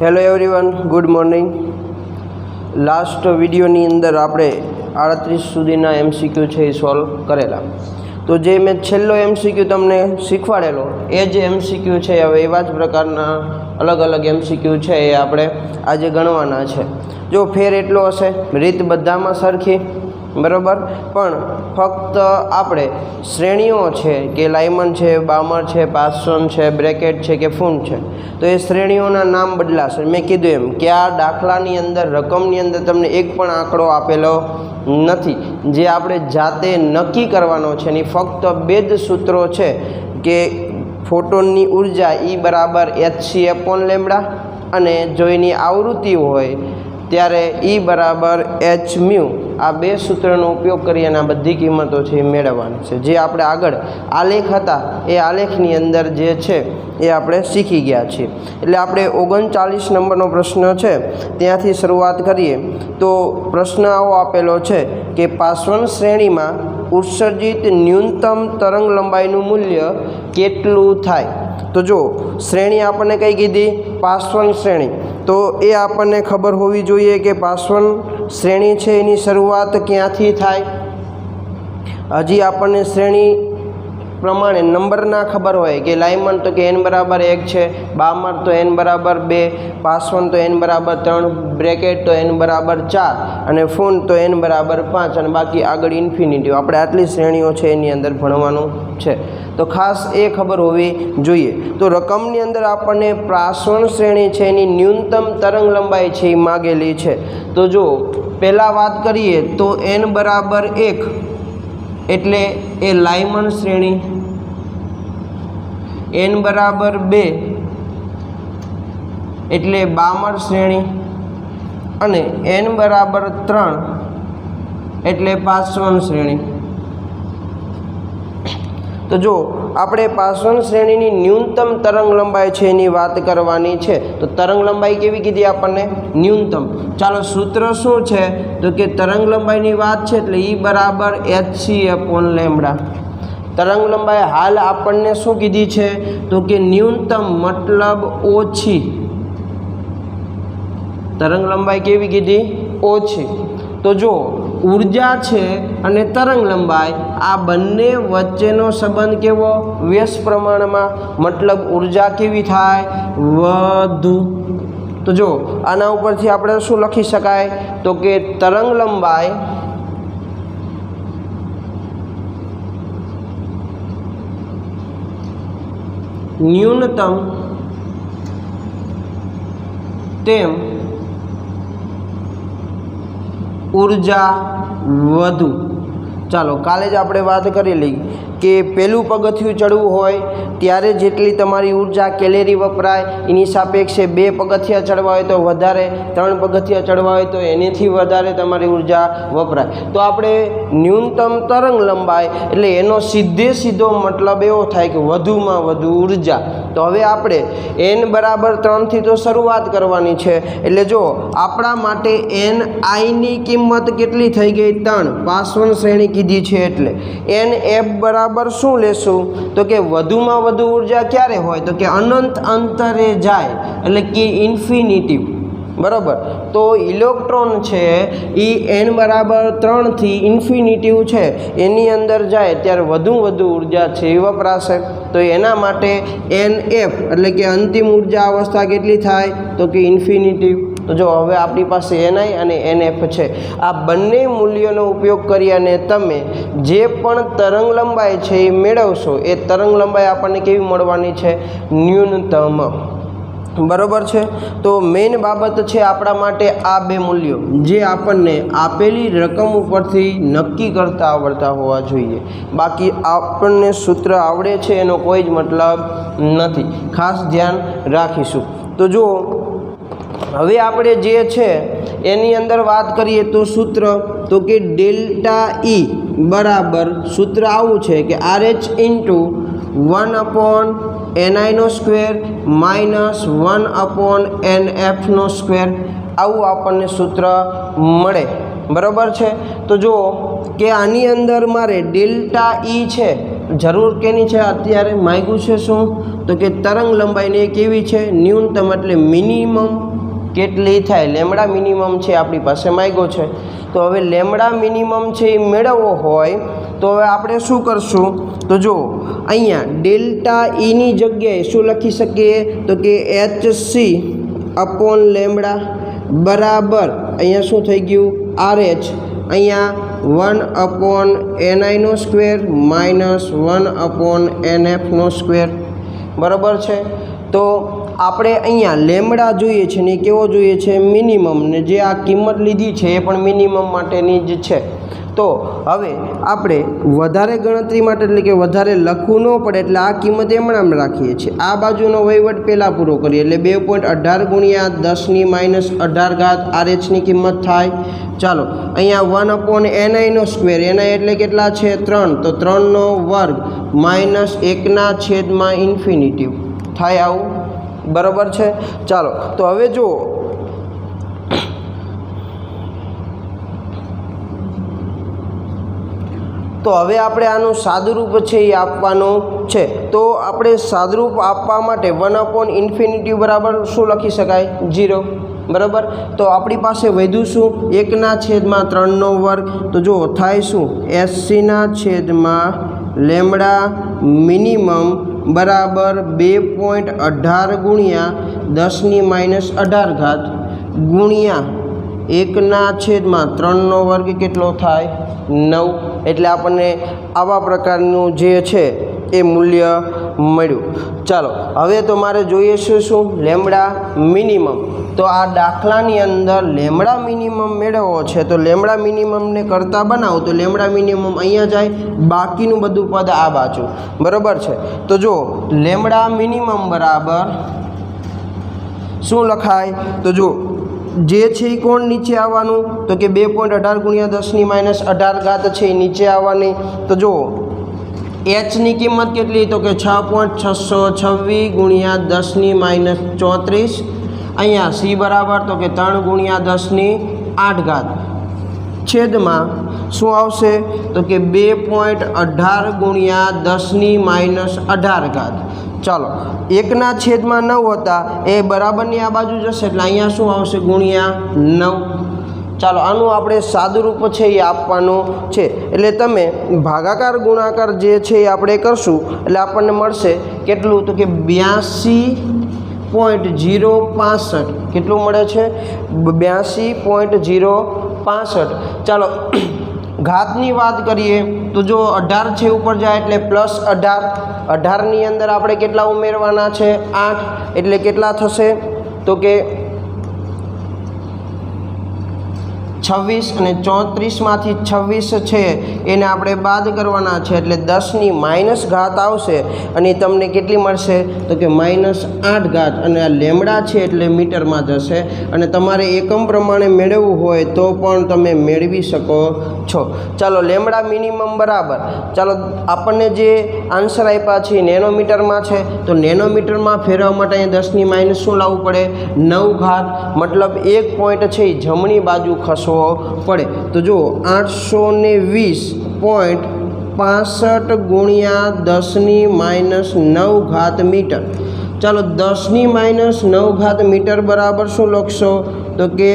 Hello everyone, good morning. Last વિડીયોની અંદર આપણે 38 સુધીના MCQ છે એ સોલ્વ કરેલા. તો જે મેં છેલ્લો MCQ તમને શીખવાડેલો એ જે MCQ છે હવે એવા જ પ્રકારના અલગ અલગ MCQ છે એ આપણે આજે ગણવાના છે. જો ફેર એટલો હશે, રીત બધામાં સરખી, બરાબર, પણ ફક્ત આપણે શ્રેણીઓ છે કે લાઇમન છે, બામર છે, પાસવન છે, બ્રેકેટ છે કે ફૂન છે, તો એ શ્રેણીઓના નામ બદલાશે. મેં કીધું એમ કે આ દાખલાની અંદર રકમની અંદર તમને એક પણ આંકડો આપેલો નથી, જે આપણે જાતે નક્કી કરવાનો છે. એની ફક્ત બે જ સૂત્રો છે કે ફોટોનની ઉર્જા E બરાબર hc/λ, અને જો એની આવૃત્તિ હોય ત્યારે E બરાબર h𝜇. આ બે સૂત્રનો ઉપયોગ કરી અને આ બધી કિંમતો છે એ મેળવવાની છે. જે આપણે આગળ આલેખ હતા એ આલેખની અંદર જે છે એ આપણે શીખી ગયા છીએ. એટલે આપણે 39 નંબરનો પ્રશ્ન છે ત્યાંથી શરૂઆત કરીએ. તો પ્રશ્ન આવો આપેલો છે કે પાસવન શ્રેણીમાં ઉત્સર્જિત ન્યૂનતમ તરંગ લંબાઈનું મૂલ્ય કેટલું થાય? તો જો શ્રેણી આપણને કઈ કીધી? પાસવન શ્રેણી. તો એ આપણને ખબર હોવી જોઈએ કે પાસવન શ્રેણી છે એની શરૂઆત ક્યાંથી થાય. હજી આપણને શ્રેણી પ્રમાણે નંબર ના ખબર હોય કે લાઇમન તો કે n બરાબર 1 છે, બામર તો n બરાબર 2, પાસવન તો n બરાબર 3, બ્રેકેટ તો n બરાબર 4 અને ફૂન તો n બરાબર 5 અને બાકી આગળ ઇન્ફિનિટિવ. આપણે આટલી શ્રેણીઓ છે એની અંદર ભણવાનું છે, તો ખાસ એ ખબર હોવી જોઈએ. તો રકમની અંદર આપણને પાસવન શ્રેણી છે એની ન્યૂનતમ તરંગ લંબાઈ છે એ માગેલી છે. તો જો પહેલાં વાત કરીએ તો n બરાબર 1 એટલે એ લાઇમન શ્રેણી, n બરાબર 2 એટલે બામર શ્રેણી અને n બરાબર 3 એટલે પાસવન શ્રેણી. તો જો આપણે પાસવન શ્રેણીની ન્યૂનતમ તરંગ લંબાઈ છે એની વાત કરવાની છે. તો તરંગ લંબાઈ કેવી કીધી આપણને? ન્યૂનતમ. ચાલો સૂત્ર શું છે? તો કે તરંગ લંબાઈની વાત છે એટલે E બરાબર hc/λ. તરંગ લંબાઈ હાલ આપણને શું કીધી છે? તો કે ન્યૂનતમ મતલબ ઓછી. તરંગ લંબાઈ કેવી કીધી? ઓછી. તો જો ઉર્જા છે અને તરંગ લંબાઈ આ બંને વચ્ચેનો સંબંધ કેવો? વ્યસ્ત પ્રમાણમાં. મતલબ ઉર્જા કેવી થાય? વધુ. તો જો આના ઉપરથી આપણે શું લખી શકાય? તો કે તરંગ લંબાઈ ન્યૂનતમ તેમ ઉર્જા વધુ. ચાલો કાલે જ આપણે વાત કરેલી કે પહેલું પગથિયું ચડવું હોય ત્યારે જેટલી તમારી ઉર્જા કેલેરી વપરાય એની સાપેક્ષે 2 પગથિયા ચડવા હોય તો વધારે, 3 પગથિયા ચડવા હોય તો એનાથી વધારે તમારી ઉર્જા વપરાય. તો આપણે ન્યૂનતમ તરંગ લંબાઈ એટલે એનો સીધો મતલબ એવો થાય કે વધુમાં વધુ ઉર્જા. તો હવે આપણે n બરાબર 3 થી તો શરૂઆત કરવાની છે. એટલે જો આપણા માટે ni કિંમત કેટલી થઈ ગઈ? 3. પાસવન શ્રેણી કીધી છે એટલે nf બરાબર શું લેશું? તો કે વધુમાં વધુ ઉર્જા ક્યારે હોય? તો કે અનંત અંતરે જાય એટલે કે ઇન્ફિનિટિવ, બરાબર. તો ઇલેક્ટ્રોન છે એ n બરાબર 3 થી ઇન્ફિનિટિવ છે એની અંદર જાય ત્યારે વધુ ઉર્જા છે એ વપરાશે. તો એના માટે nf એટલે કે અંતિમ ઉર્જા અવસ્થા કેટલી થાય? તો કે ઇન્ફિનિટિવ. તો જો હવે આપણી પાસે ni અને nf છે. આ બંને મૂલ્યોનો ઉપયોગ કરી અને તમે જે પણ તરંગ લંબાઈ છે એ મેળવશો એ તરંગ લંબાઈ આપણને કેવી મળવાની છે? ન્યૂનતમ. બરાબર છે. તો મેઇન બાબત છે આપણા માટે આ બે મૂલ્યો જે આપણને આપેલી રકમ ઉપરથી નક્કી કરતા આવડતા હોવા જોઈએ. બાકી આપણને સૂત્ર આવડે છે એનો કોઈ જ મતલબ નથી. ખાસ ધ્યાન રાખીશું. તો જો હવે આપણે જે છે એની અંદર વાત કરીએ તો સૂત્ર તો કે ડેલ્ટા E બરાબર સૂત્ર આવું છે કે RH into 1/ni² minus 1/nf². આવું આપણને સૂત્ર મળે, બરાબર છે. તો જો કે આની અંદર મારે ડેલ્ટા E છે જરૂર કેની છે અત્યારે માગ્યું છે શું તો કે તરંગ લંબાઈને કેવી છે ન્યૂનતમ એટલે મિનિમમ કેટલી થાય લેમડા મિનિમમ છે આપણી પાસે માગ્યો છે તો હવે લેમડા મિનિમમ છે એ મેળવવો હોય તો હવે આપણે શું કરશું તો જો અહીંયા ડેલ્ટા ઈની જગ્યાએ શું લખી શકીએ તો કે HC અપોન લેમડા બરાબર અહીંયા શું થઈ ગયું RH અહીંયા 1/ni² માઇનસ 1/nf². બરાબર છે તો આપણે અહીંયા લેમડા જોઈએ છે ને કેવો જોઈએ છે મિનિમમ ને જે આ કિંમત લીધી છે એ પણ મિનિમમ માટેની જ છે તો હવે આપણે વધારે ગણતરી માટે એટલે કે વધારે લખવું ન પડે એટલે આ કિંમત એમણામ રાખીએ છીએ આ બાજુનો વહીવટ પહેલાં પૂરો કરીએ એટલે 2.18 ગુણ્યા 10⁻18 RH ની કિંમત થાય ચાલો અહીંયા 1/ni² ni એટલે કેટલા છે 3 તો 3નો વર્ગ માઇનસ 1/∞ થાય આવું બરાબર છે ચાલો તો હવે જુઓ તો હવે આપણે આનું સાદુરૂપ છે એ આપવાનું છે તો આપણે સાદુરૂપ આપવા માટે 1/∞ બરાબર શું લખી શકાય 0 બરાબર તો આપણી પાસે વધ્યું શું 1/3નો વર્ગ તો જો થાય શું SC// લેમડા મિનિમમ બરાબર 2.18 ગુણ્યા 10⁻18 ગુણ્યા 1/3નો વર્ગ કેટલો થાય 9 એટલે આપણને આવા પ્રકારનું જે છે એ મૂલ્ય મળ્યું ચાલો હવે તો મારે જોઈએ છે શું લેમડા મિનિમમ તો આ દાખલાની અંદર લેમડા મિનિમમ મેળવવો છે તો લેમડા મિનિમમને કરતાં બનાવો તો લેમડા મિનિમમ અહીંયા જાય બાકીનું બધું પદ આ બાજુ બરાબર છે તો જો લેમડા મિનિમમ બરાબર શું લખાય તો જો જે છે એ કોણ નીચે આવવાનું તો કે 2.18 ગુણ્યા 10⁻18 છે એ નીચે આવવાની તો જો H ની કિંમત કેટલી તો કે 6.626 ગુણ્યા 10⁻34 અહીંયા C બરાબર તો કે 3 ગુણ્યા 10⁸ છેદમાં શું આવશે તો કે 2.18 ગુણ્યા 10⁻18 ચાલો 1/9 હતા એ બરાબરની આ બાજુ જશે એટલે અહીંયા શું આવશે ગુણ્યા 9 ચાલો આનું આપણે સાદુરૂપ છે એ આપવાનું છે એટલે તમે ભાગાકાર ગુણાકાર જે છે એ આપણે કરશું એટલે આપણને મળશે કેટલું તો કે 82.065 કેટલું મળે છે 82.065 ચાલો ઘાતની વાત કરીએ તો જો 18 છે ઉપર જાય એટલે +18 ની અંદર આપણે કેટલા ઉમેરવાના છે 8 એટલે કેટલા થશે તો કે 26 અને 34માંથી 26 છે એને આપણે બાદ કરવાના છે એટલે 10ની માઇનસ ઘાત આવશે અને તમને કેટલી મળશે તો કે -8 અને આ લેમડા છે એટલે મીટરમાં જશે અને તમારે એકમ પ્રમાણે મેળવવું હોય તો પણ તમે મેળવી શકો છો ચાલો લેમડા મિનિમમ બરાબર ચાલો આપણને જે આન્સર આપ્યા છે નેનોમીટરમાં છે તો નેનોમીટરમાં ફેરવવા માટે અહીં 10ની માઇનસ શું લાવવું પડે 9 મતલબ એક પોઈન્ટ છે એ જમણી બાજુ ખસવો પડે તો જો 820.65 ગુણ્યા 10⁻9 મીટર ચાલો 10⁻9 મીટર બરાબર શું લખશો તો કે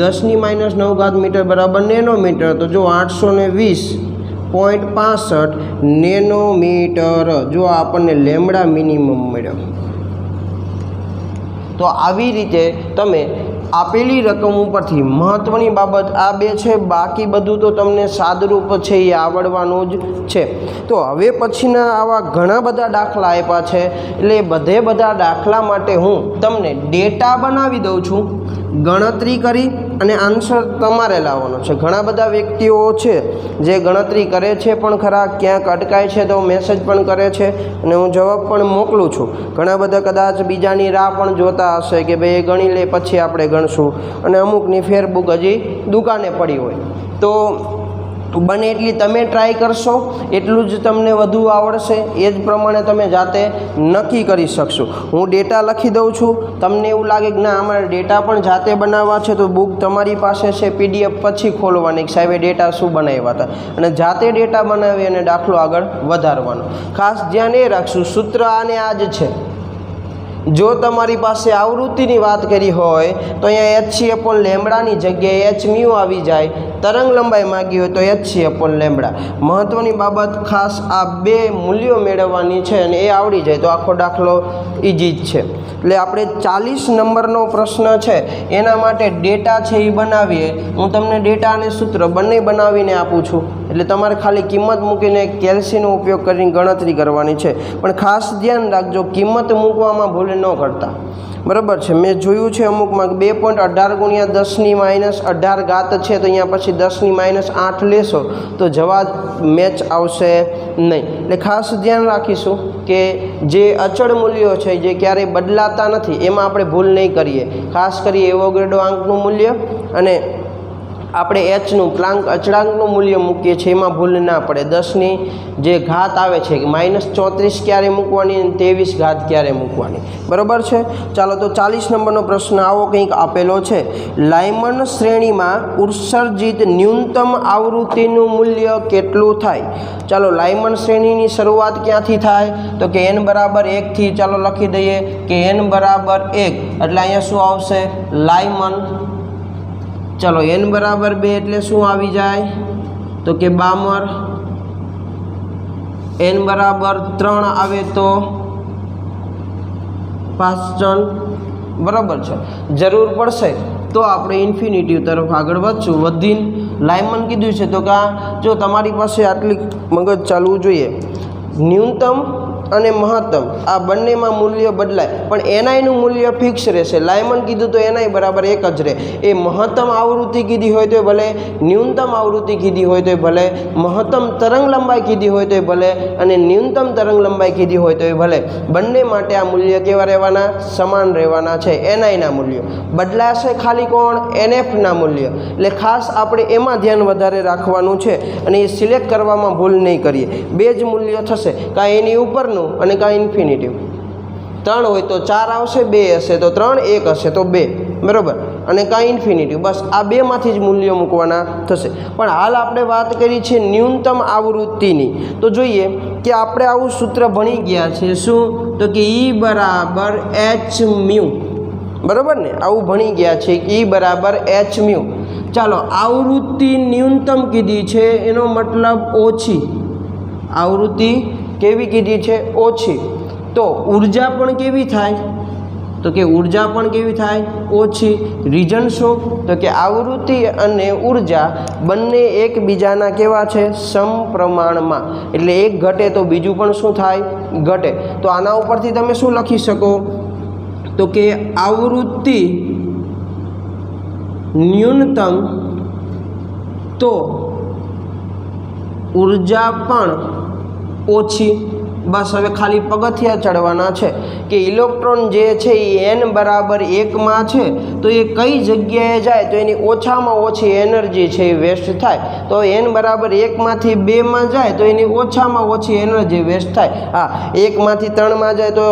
10⁻9 મીટર બરાબર નેનોમીટર તો જો 820.65 નેનોમીટર જો આપણને લેમડા મિનિમમ મળ્યો તો આવી રીતે તમે આપેલી રકમ ઉપરથી મહત્ત્વની બાબત આ બે છે બાકી બધું તો તમને સાદરૂપ છે એ આવડવાનું જ છે તો હવે પછીના આવા ઘણા બધા દાખલા આપ્યા છે એટલે બધા દાખલા માટે હું તમને ડેટા બનાવી દઉં છું ગણતરી કરી અને આન્સર તમારે લાવવાનો છે ઘણા બધા વ્યક્તિઓ છે જે ગણતરી કરે છે પણ ખરા ક્યાંક અટકાય છે તો મેસેજ પણ કરે છે અને હું જવાબ પણ મોકલું છું ઘણા બધા કદાચ બીજાની રાહ પણ જોતા હશે કે ભાઈ એ ગણી લે પછી આપણે ગણશું અને અમુકની ફેરબુક હજી દુકાને પડી હોય તો બને એટલી તમે ટ્રાય કરશો એટલું જ તમને વધુ આવડશે, એ જ પ્રમાણે તમે જાતે નક્કી કરી શકશો. હું ડેટા લખી દઉં છું. તમને એવું લાગે કે ના અમારે ડેટા પણ જાતે બનાવવા છે તો બુક તમારી પાસે છે PDF પછી ખોલવાની કે સાહેબે ડેટા શું બનાવ્યા હતા અને જાતે ડેટા બનાવી અને દાખલો આગળ વધારવાનો. ખાસ ધ્યાન એ રાખશું, સૂત્ર આને આ જ છે. જો તમારી પાસે આવૃત્તિની વાત કરી હોય તો અહીંયા hc/λની જગ્યાએ hμ આવી જાય. તરંગ લંબાઈ માગી હોય તો hc/λ. મહત્ત્વની બાબત ખાસ આ બે મૂલ્યો મેળવવાની છે અને એ આવડી જાય તો આખો દાખલો ઇઝી જ છે. એટલે આપણે 40 નંબરનો પ્રશ્ન છે એના માટે ડેટા છે એ બનાવીએ. હું તમને ડેટા અને સૂત્ર બંને બનાવીને આપું છું, એટલે તમારે ખાલી કિંમત મૂકીને કેલ્સીનો ઉપયોગ કરીને ગણતરી કરવાની છે. પણ ખાસ ધ્યાન રાખજો, કિંમત મૂકવામાં ભૂલ ન કરતા, બરાબર છે. મેં જોયું છે અમુકમાં 2.18 × 10⁻18 ઘાત છે તો અહીંયા પછી 10⁻8 લેશો તો જવાબ મેચ આવશે નહીં. એટલે ખાસ ધ્યાન રાખીશું કે જે અચળ મૂલ્યો છે જે ક્યારેય બદલાતા નથી એમાં આપણે ભૂલ નહીં કરીએ. ખાસ કરી એવોગાડ્રો આંકનું મૂલ્ય અને આપણે એચનું પ્લાન્ક અચળાંકનું મૂલ્ય મૂકીએ છીએ એમાં ભૂલ ના પડે. 10ની જે ઘાત આવે છે -34 ક્યારે મૂકવાની અને 23 ઘાત ક્યારે મૂકવાની, બરાબર છે. ચાલો તો 40 નંબરનો પ્રશ્ન આવો કંઈક આપેલો છે. લાયમન શ્રેણીમાં ઉત્સર્જિત ન્યૂનતમ આવૃત્તિનું મૂલ્ય કેટલું થાય? ચાલો લાયમન શ્રેણીની શરૂઆત ક્યાંથી થાય તો કે n = 1 થી. ચાલો લખી દઈએ કે n = 1 એટલે અહીંયા શું આવશે? લાયમન. ચલો n = 2 એટલે શું આવી જાય તો કે બામર. n = 3 આવે તો પાસ્ટન, બરાબર છે. જરૂર પડશે તો આપણે ઇન્ફિનિટિવ તરફ આગળ વધશું. વધીને લાયમન કીધું છે તો કે જો તમારી પાસે આટલી મગજ ચાલવું જોઈએ. ન્યૂનતમ અને મહત્તમ આ બંનેમાં મૂલ્ય બદલાય પણ એનઆઈનું મૂલ્ય ફિક્સ રહેશે. લાયમન કીધું તો એનઆઈ બરાબર 1 જ રહે. એ મહત્તમ આવૃત્તિ કીધી હોય તો ભલે, ન્યૂનતમ આવૃત્તિ કીધી હોય તો ભલે, મહત્તમ તરંગ લંબાઈ કીધી હોય તો ભલે અને ન્યૂનતમ તરંગ લંબાઈ કીધી હોય તો ભલે, બંને માટે આ મૂલ્ય કેવા રહેવાના? સમાન રહેવાના છે. એનઆઈના મૂલ્યો બદલાશે ખાલી કોણ? એનએફના મૂલ્ય. એટલે ખાસ આપણે એમાં ધ્યાન વધારે રાખવાનું છે અને એ સિલેક્ટ કરવામાં ભૂલ નહીં કરીએ. બે જ મૂલ્યો થશે, કાં એની ઉપરનું અને કાં ઇન્ફિનિટિવ. 3 હોય તો 4 આવશે, 2 હશે તો 3, 1 હશે તો 2, બરાબર, અને કાં ઇન્ફિનિટિવ. બસ આ બેમાંથી જ મૂલ્યો મૂકવાના થશે. પણ હાલ આપણે વાત કરી છે ન્યૂનતમ આવૃત્તિની. તો જોઈએ કે આપણે આવું સૂત્ર ભણી ગયા છે. શું તો કે E = hμ, બરાબર ને? આવું ભણી ગયા છે E = hμ. ચાલો આવૃત્તિ ન્યૂનતમ કીધી છે એનો મતલબ ઓછી. આવૃત્તિ કેવી કીધી છે? ઓછી. તો ઉર્જા પણ કેવી થાય તો કે ઉર્જા પણ કેવી થાય? ઓછી. રીઝન શું તો કે આવૃત્તિ અને ઉર્જા બંને એકબીજાના કેવા છે? સમપ્રમાણમાં. એટલે એક ઘટે તો બીજું પણ શું થાય? ઘટે. તો આના ઉપરથી તમે શું લખી શકો તો કે આવૃત્તિ ન્યૂનતમ તો ઉર્જા પણ ઓછી. બસ હવે ખાલી પગથિયા ચડવાના છે કે ઇલેક્ટ્રોન જે છે એ n = 1 છે તો એ કઈ જગ્યાએ જાય તો એની ઓછામાં ઓછી એનર્જી છે એ વેસ્ટ થાય. તો n = 1 માંથી 2 જાય તો એની ઓછામાં ઓછી એનર્જી વેસ્ટ થાય. હા, 1 માંથી 3 જાય તો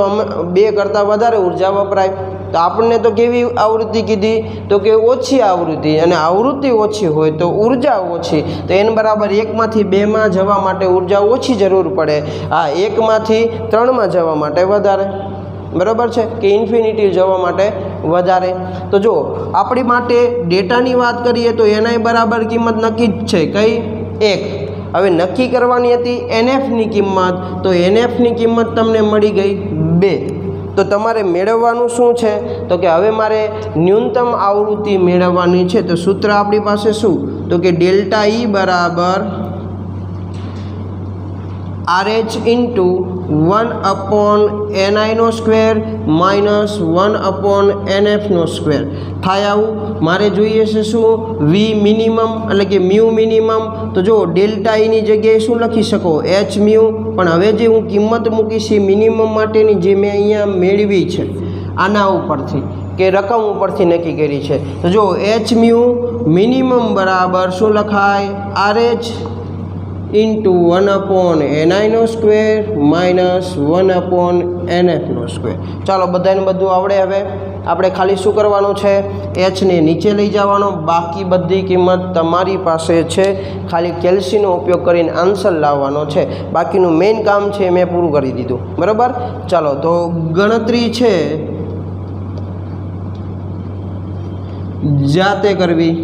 2 કરતાં વધારે ઉર્જા વપરાય. તો આપણને તો કેવી આવૃત્તિ કીધી તો કે ઓછી આવૃત્તિ, અને આવૃત્તિ ઓછી હોય તો ઉર્જા ઓછી. તો n = 1 માંથી 2 જવા માટે ઉર્જા ઓછી જરૂર પડે. હા, 1 માંથી 3 જવા માટે વધારે, બરાબર છે, કે ઇન્ફિનિટિવ જવા માટે વધારે. તો જો આપણી માટે ડેટાની વાત કરીએ તો એનઆઈ બરાબર કિંમત નક્કી જ છે. કઈ? 1. હવે નક્કી કરવાની હતી એનએફની કિંમત, તો એનએફની કિંમત તમને મળી ગઈ 2. તો તમારે મેળવવાનું શું છે તો કે હવે મારે ન્યૂનતમ આવૃત્તિ મેળવવાની છે. તો સૂત્ર આપણી પાસે શું તો કે delta E = RH × 1/ni² - 1/nf² થાય. આવું મારે જોઈએ છે શું? V મિનિમમ એટલે કે મ્યુ મિનિમમ. તો જો ડેલ્ટા Eની જગ્યાએ શું લખી શકો? hμ. પણ હવે જે હું કિંમત મૂકીશ મિનિમમ માટેની જે મેં અહીંયા મેળવી છે આના ઉપરથી કે રકમ ઉપરથી નક્કી કરી છે। તો જો એચ મ્યુ મિનિમમ બરાબર શું લખાય, RH into 1/ni² minus 1/nf²। ચાલો બધાને બધું આવડે। હવે આપણે ખાલી શું કરવાનું છે, એચને નીચે લઈ જવાનો, બાકી બધી કિંમત તમારી પાસે છે, ખાલી કેલ્સીનો ઉપયોગ કરીને આન્સર લાવવાનો છે। બાકીનું મેઇન કામ છે મેં પૂરું કરી દીધું, બરાબર। ચાલો તો ગણતરી છે જાતે કરવી,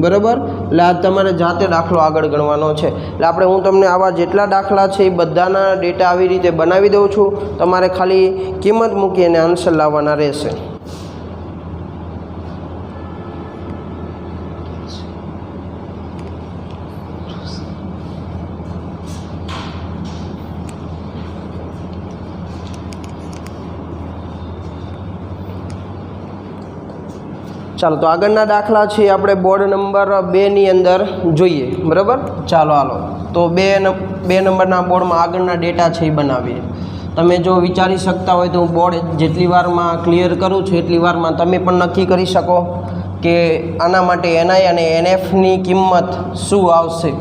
બરાબર। એટલે આ તમારે જાતે દાખલો આગળ ગણવાનો છે। એટલે આપણે હું તમને આવા જેટલા દાખલા છે એ બધાના ડેટા આવી રીતે બનાવી દઉં છું, તમારે ખાલી કિંમત મૂકી અને આન્સર લાવવાના રહેશે। ચાલો તો આગળના દાખલા છે આપણે બોર્ડ નંબર 2ની અંદર જોઈએ, બરાબર। ચાલો હાલો તો બે નંબરના બોર્ડમાં આગળના ડેટા છે એ બનાવીએ। તમે જો વિચારી શકતા હોય તો હું બોર્ડ જેટલી વારમાં ક્લિયર કરું છું એટલી વારમાં તમે પણ નક્કી કરી શકો કે આના માટે એનઆઈ અને એનએફની કિંમત શું આવશે।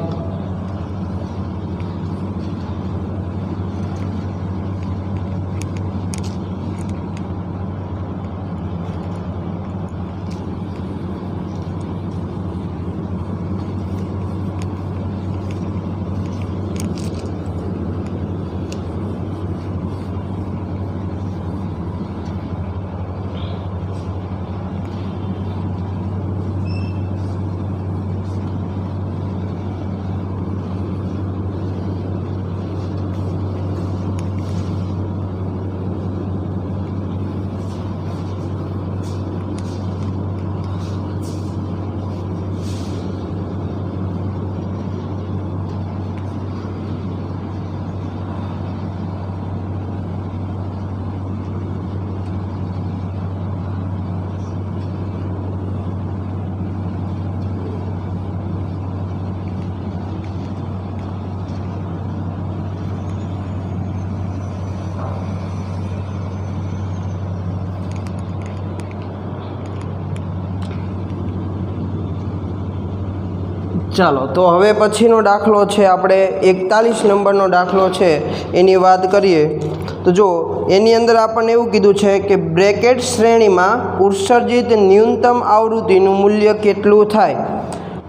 ચાલો તો હવે પછીનો દાખલો છે આપણે 41 નંબરનો દાખલો છે એની વાત કરીએ। તો જો એની અંદર આપણને એવું કીધું છે કે બ્રેકેટ શ્રેણીમાં ઉત્સર્જિત ન્યૂનતમ આવૃત્તિનું મૂલ્ય કેટલું થાય।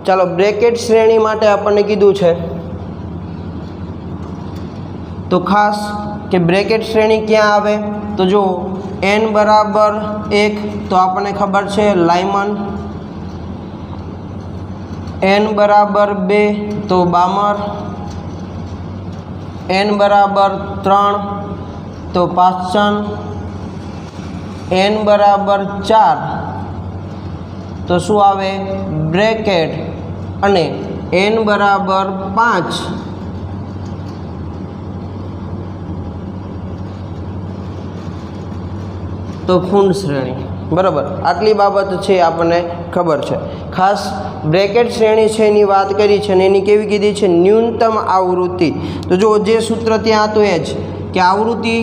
ચાલો બ્રેકેટ શ્રેણી માટે આપણને કીધું છે, તો ખાસ કે બ્રેકેટ શ્રેણી ક્યાં આવે, તો જો n બરાબર 1 તો આપણને ખબર છે લાયમન, n બરાબર 2 તો બામર, n બરાબર 3 તો પાસ્ચન, n બરાબર 4 તો શું આવે બ્રેકેટ, અને n બરાબર 5 તો ખુંડ શ્રેણી, બરાબર। આટલી બાબત છે આપણને ખબર છે। ખાસ બ્રેકેટ શ્રેણી છે એની વાત કરી છે અને એની કેવી કીધી છે, ન્યૂનતમ આવૃત્તિ। તો જો જે સૂત્ર ત્યાં હતું એ જ કે આવૃત્તિ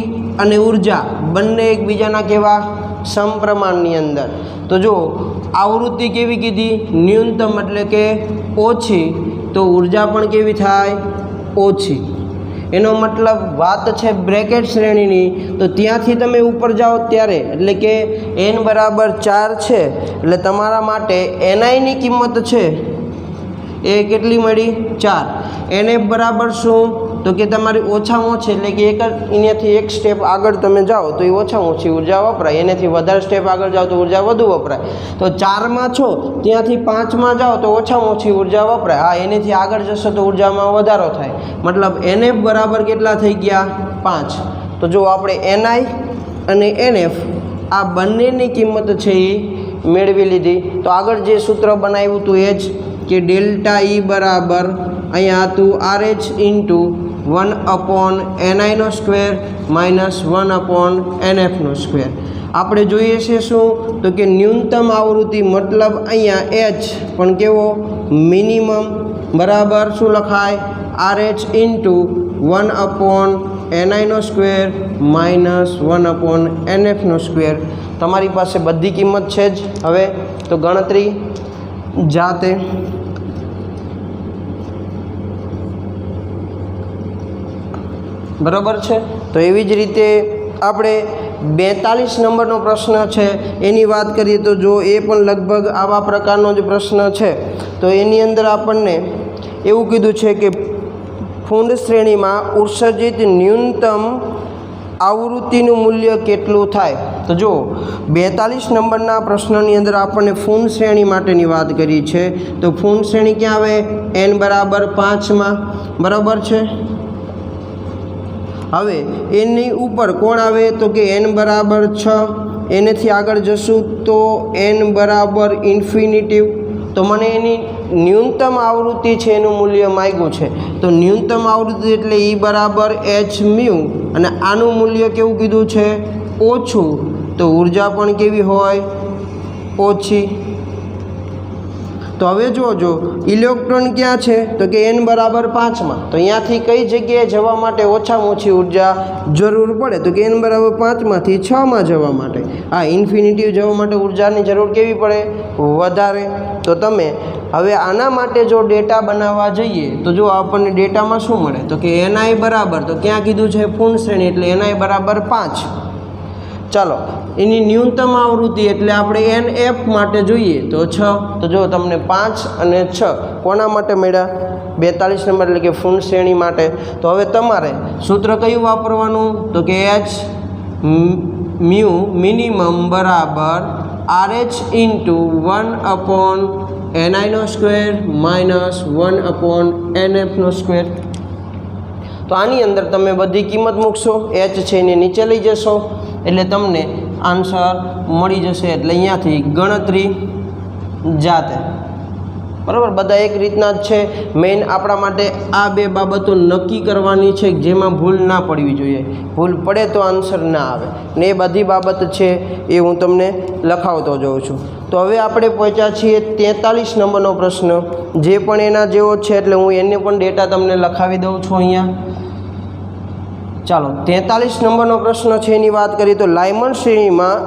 અને ઉર્જા બંને એકબીજાના કેવા સમપ્રમાણની અંદર। તો જો આવૃત્તિ કેવી કીધી ન્યૂનતમ એટલે કે ઓછી, તો ઉર્જા પણ કેવી થાય ઓછી। એનો મતલબ વાત છે બ્રેકેટ શ્રેણીની, તો ત્યાંથી તમે ઉપર જાઓ ત્યારે એટલે કે n બરાબર 4 છે એટલે તમારા માટે એનઆઈની કિંમત છે એ કેટલી મળી 4। NF બરાબર શું, તો કે તમારી ઓછામાં ઓછી એટલે કે એનાથી એક સ્ટેપ આગળ તમે જાઓ તો એ ઓછામાં ઓછી ઉર્જા વપરાય, એનાથી વધારે સ્ટેપ આગળ જાઓ તો ઉર્જા વધુ વપરાય। તો 4માં છો ત્યાંથી 5માં જાઓ તો ઓછામાં ઓછી ઉર્જા વપરાય, હા એનાથી આગળ જશો તો ઉર્જામાં વધારો થાય, મતલબ NF બરાબર કેટલા થઈ ગયા 5। તો જો આપણે NI અને NF આ બંનેની કિંમત છે એ મેળવી લીધી। તો આગળ જે સૂત્ર બનાવ્યું હતું એ જ કે ડેલ્ટા E બરાબર અહીંયા હતું RH into 1/ni² minus 1/nf²। આપણે જોઈએ છે શું, તો કે ન્યૂનતમ આવૃત્તિ મતલબ અહીંયા H પણ કેવો મિનિમમ બરાબર શું લખાય RH into 1/ni²। ni² minus 1/nf². તમારી પાસે બધી કિંમત છે જ. હવે તો ગણતરી જાતે. બરાબર છે. તો એવી જ રીતે આપણે 42 નંબરનો પ્રશ્ન છે એની વાત કરીએ તો જો એ પણ લગભગ આવા પ્રકારનો જ પ્રશ્ન છે. તો એની અંદર આપણને એવું કીધું છે કે ફૂંડ શ્રેણીમાં ઉત્સર્જિત ન્યૂનતમ આવૃત્તિનું મૂલ્ય કેટલું થાય. તો જો 42 નંબરના પ્રશ્નની અંદર આપણને ફૂંડ શ્રેણી માટેની વાત કરી છે. તો ફૂંડ શ્રેણી ક્યાં આવે? n બરાબર 5માં. બરાબર છે. હવે એની ઉપર કોણ આવે? તો કે n બરાબર 6. એનેથી આગળ જશું તો n બરાબર ઇન્ફિનિટિવ. તો મને એની ન્યૂનતમ આવૃત્તિ છે એનું મૂલ્ય માગ્યું છે. તો ન્યૂનતમ આવૃત્તિ એટલે E બરાબર h𝜇 અને આનું મૂલ્ય કેવું કીધું છે? ઓછું. તો ઉર્જા પણ કેવી હોય? ઓછી. તો હવે જોજો ઇલેક્ટ્રોન ક્યાં છે? તો કે n બરાબર 5માં. તો અહીંયાથી કઈ જગ્યાએ જવા માટે ઓછામાં ઓછી ઉર્જા જરૂર પડે? તો કે n બરાબર 5માંથી 6માં જવા માટે. આ ઇન્ફિનિટિવ જવા માટે ઉર્જાની જરૂર કેવી પડે? વધારે. તો તમે હવે આના માટે જો ડેટા બનાવવા જઈએ તો જો આપણને ડેટામાં શું મળે? તો કે ni બરાબર, તો ક્યાં કીધું છે? ફૂંડ શ્રેણી એટલે ni બરાબર 5. ચાલો એની ન્યૂનતમ આવૃત્તિ એટલે આપણે NF માટે જોઈએ તો 6. તો જો તમને 5 અને 6 કોના માટે મળ્યા? 42 નંબર એટલે કે ફૂંડ શ્રેણી માટે. તો હવે તમારે સૂત્ર કયું વાપરવાનું? તો કે h𝜇 મિનિમમ બરાબર RH into 1/ni² minus 1/nf². તો આની અંદર તમે બધી કિંમત મૂકશો, h છે એને નીચે લઈ જશો એટલે તમને આન્સર મળી જશે. એટલે અહીંયાથી ગણતરી જાતે. બરાબર, બધા એક રીતના જ છે. મેઇન આપણા માટે આ બે બાબતો નક્કી કરવાની છે જેમાં ભૂલ ના પડવી જોઈએ. ભૂલ પડે તો આન્સર ના આવે ને એ બધી બાબત છે એ હું તમને લખાવતો જાઉં છું. તો હવે આપણે પહોંચ્યા છીએ 43 નંબરનો પ્રશ્ન, જે પણ એના જેવો છે એટલે હું એને પણ ડેટા તમને લખાવી દઉં છું અહીંયા. ચાલો 43 નંબરનો પ્રશ્ન છે એની વાત કરીએ તો લાયમન શ્રેણીમાં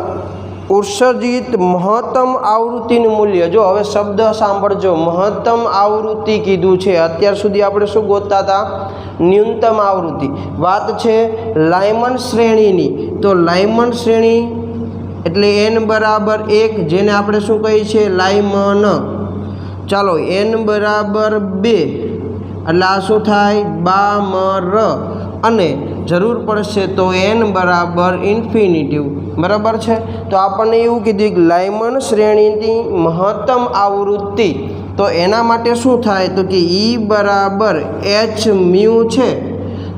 ઉત્સર્જિત મહત્તમ આવૃત્તિનું મૂલ્ય. જો હવે શબ્દ સાંભળજો, મહત્તમ આવૃત્તિ કીધું છે. અત્યાર સુધી આપણે શું ગોતતા હતા? ન્યૂનતમ આવૃત્તિ. વાત છે લાયમન શ્રેણીની. તો લાયમન શ્રેણી એટલે n બરાબર 1, જેને આપણે શું કહીએ છીએ? લાયમન. ચાલો n બરાબર 2 એટલે આ શું થાય? બામર. અને જરૂર પડશે તો n બરાબર ઇન્ફિનિટિવ. બરાબર છે. તો આપણને એવું કીધું કે લાયમન શ્રેણીની મહત્તમ આવૃત્તિ. તો એના માટે શું થાય? તો કે E બરાબર h𝜇 છે.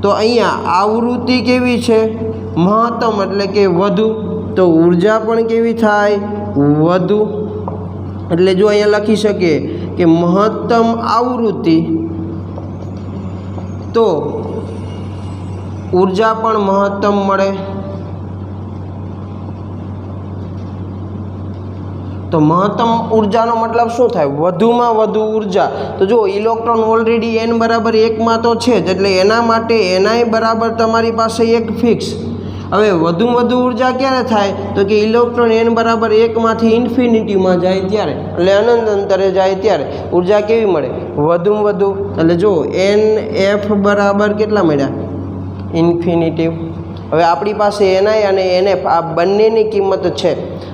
તો અહીંયા આવૃત્તિ કેવી છે? મહત્તમ એટલે કે વધુ. તો ઉર્જા પણ કેવી થાય? વધુ. એટલે જો અહીંયા લખી શકીએ કે મહત્તમ આવૃત્તિ તો ઉર્જા પણ મહત્તમ મળે. તો મહત્તમ ઉર્જાનો મતલબ શું થાય? વધુમાં વધુ ઉર્જા. તો જો ઇલેક્ટ્રોન ઓલરેડી n બરાબર 1માં તો છે જ એટલે એના માટે ni બરાબર તમારી પાસે એક ફિક્સ. હવે વધુમાં વધુ ઉર્જા ક્યારે થાય? તો કે ઇલેક્ટ્રોન n બરાબર 1માંથી ઇન્ફિનિટીમાં જાય ત્યારે, એટલે અનંત અંતરે જાય ત્યારે ઉર્જા કેવી મળે? વધુમાં વધુ. એટલે જો NF બરાબર કેટલા મળ્યા? ઇન્ફિનિટિવ. હવે આપણી પાસે ni અને NF આ બંનેની કિંમત છે.